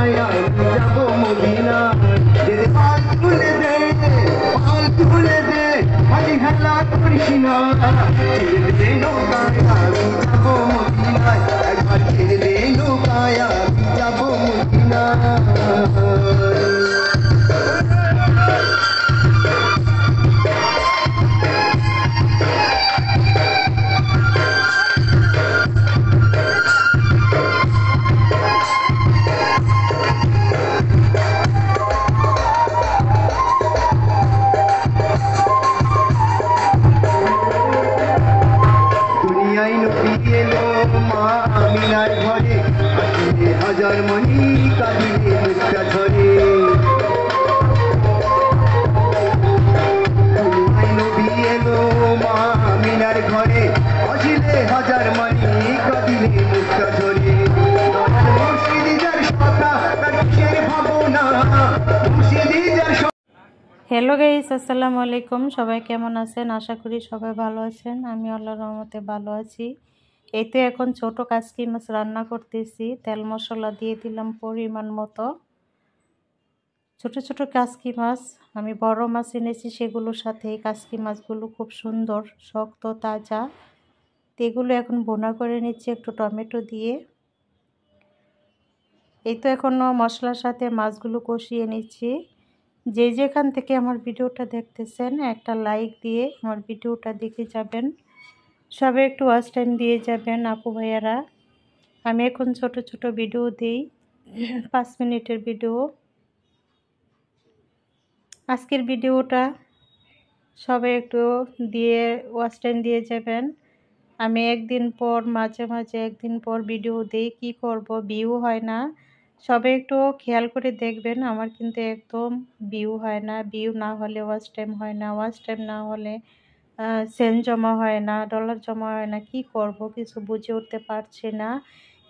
নৌকায় আমি যাবো মদিনা যে পাল তুলে দে খালি হেলা করিস না ছেড়ে দে নৌকায় আমি যাবো মদিনায় একবার ছেড়ে দে নৌকায় আমি যাবো মদিনায় আমিনার ঘরে আসিলে হাজার মণি কাঁদিলে মুক্তা ধরে নবী এলো মা আমিনার ঘরে আসিলে হাজার মণি কাঁদিলে মুক্তা ধরে হ্যালো গাইস, আসসালামু আলাইকুম। সবাই কেমন আছেন? আশা করি সবাই ভালো আছেন। আমি আল্লাহর রহমতে ভালো আছি। এই তো এখন ছোট কাচকি মাছ রান্না করতেছি। তেল মশলা দিয়ে দিলাম পরিমাণ মতো। ছোট ছোট কাচকি মাছ, আমি বড় মাছ এনেছি, সেগুলোর সাথে এই কাচকি মাছগুলো খুব সুন্দর, শক্ত, তাজা। এগুলো এখন ভুনা করে নিচ্ছি একটু টমেটো দিয়ে। এই তো এখন মশলার সাথে মাছগুলো কষিয়ে নিচ্ছি। যে যেখান থেকে আমার ভিডিওটা দেখতেছেন একটা লাইক দিয়ে আমার ভিডিওটা দেখে যাবেন। সবাই একটু ওয়াচ টাইম দিয়ে যাবেন আপু ভাইয়ারা। আমি এখন ছোট ছোট ভিডিও দিই, 5 মিনিটের ভিডিও। আজকের ভিডিওটা সবাই একটু দিয়ে ওয়াচ টাইম দিয়ে যাবেন। আমি একদিন পর মাঝে মাঝে একদিন পর ভিডিও দিই, কি করব, ভিউ হয় না। সবাই একটু খেয়াল করে দেখবেন, আমার কিন্তু একদম ভিউ হয় না। ভিউ না হলে ওয়াচ টাইম হয় না, ওয়াচ টাইম না হলে সেন্ট জমা হয় না, ডলার জমা হয় না। কি করব কিছু বুঝে উঠতে পারছি না।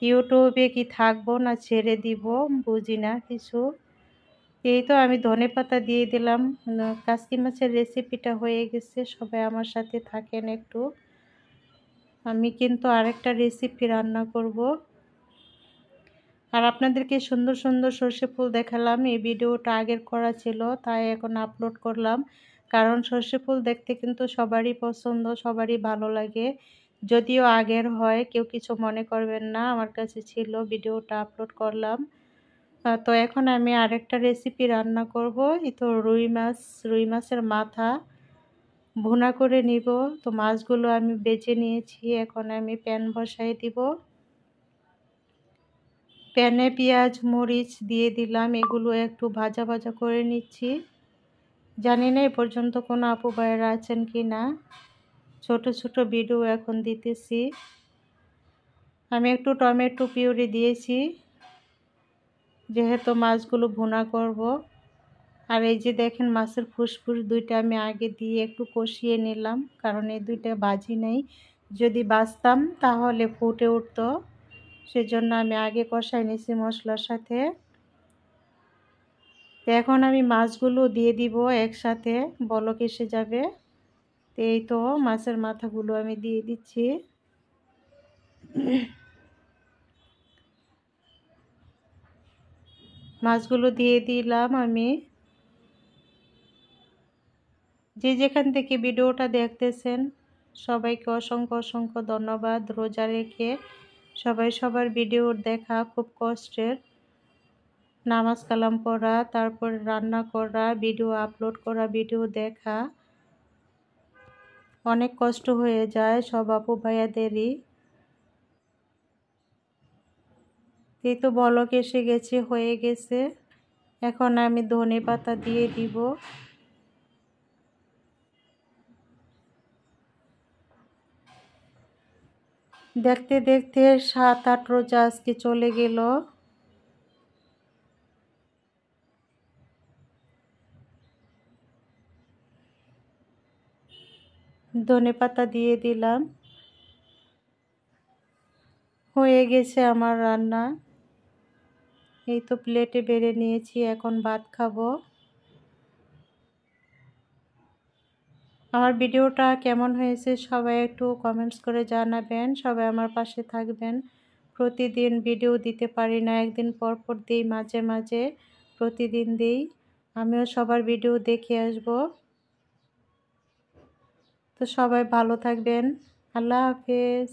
ইউটিউবে কি থাকবো না ছেড়ে দিব বুঝি না কিছু। এই তো আমি ধনেপাতা দিয়ে দিলাম। কাচকি মাছের রেসিপিটা হয়ে গেছে। সবাই আমার সাথে থাকেন একটু। আমি কিন্তু আরেকটা রেসিপি রান্না করব। আর আপনাদেরকে সুন্দর সুন্দর সর্ষে ফুল দেখালাম। এই ভিডিওটা আগের করা ছিল, তাই এখন আপলোড করলাম। কারণ সর্ষে ফুল দেখতে কিন্তু সবারই পছন্দ, সবারই ভালো লাগে। যদিও আগের হয়, কেউ কিছু মনে করবেন না, আমার কাছে ছিল, ভিডিওটা আপলোড করলাম। তো এখন আমি আরেকটা রেসিপি রান্না করব। এই তো রুই মাছের মাথা ভুনা করে নিব। তো মাছগুলো আমি বেছে নিয়েছি, এখন আমি প্যান বসাই দিব। প্যানে পেঁয়াজ মরিচ দিয়ে দিলাম, এগুলো একটু ভাজা ভাজা করে নিচ্ছি। জানি না এ পর্যন্ত কোনো আপু ভাইয়েরা আছেন কি না। ছোট ছোট ভিডিও এখন দিতেছি। আমি একটু টমেটো পিউরি দিয়েছি, যেহেতু মাছগুলো ভুনা করব। আর এই যে দেখেন মাছের ফুসফুস দুইটা আমি আগে দিয়ে একটু কষিয়ে নিলাম, কারণ এই দুইটা ভাজি নেই। যদি ভাজতাম তাহলে ফুটে উঠতো, সেজন্য আমি আগে কষাই নিয়েছি মশলার সাথে। তো এখন আমি মাছগুলো দিয়ে দিব একসাথে, বলক এসে যাবে। তো এই তো মাছের মাথাগুলো আমি দিয়ে দিচ্ছি। মাছগুলো দিয়ে দিলাম আমি। যে যেখান থেকে ভিডিওটা দেখতেছেন সবাইকে অসংখ্য অসংখ্য ধন্যবাদ। রোজা রেখে সবাই সবার ভিডিও দেখা খুব কষ্টের। নামাজ কালাম পড়া, তারপর রান্না করা, ভিডিও আপলোড করা, ভিডিও দেখা অনেক কষ্ট হয়ে যায় সব আপু ভাইয়াদেরই। এই তো বলক এসে গেছে, হয়ে গেছে। এখন আমি ধনেপাতা দিয়ে দিব। দেখতে দেখতে 7-8 রোজা আজকে চলে গেল। ধনেপাতা দিয়ে দিলাম, হয়ে গেছে আমার রান্না। এই তো প্লেটে বেড়ে নিয়েছি, এখন ভাত খাবো। আমার ভিডিওটা কেমন হয়েছে সবাই একটু কমেন্টস করে জানাবেন। সবাই আমার পাশে থাকবেন। প্রতিদিন ভিডিও দিতে পারি না, একদিন পর পর দিই, মাঝে মাঝে প্রতিদিন দিই। আমিও সবার ভিডিও দেখে আসব। তো সবাই ভালো থাকবেন। আল্লাহ হাফেজ।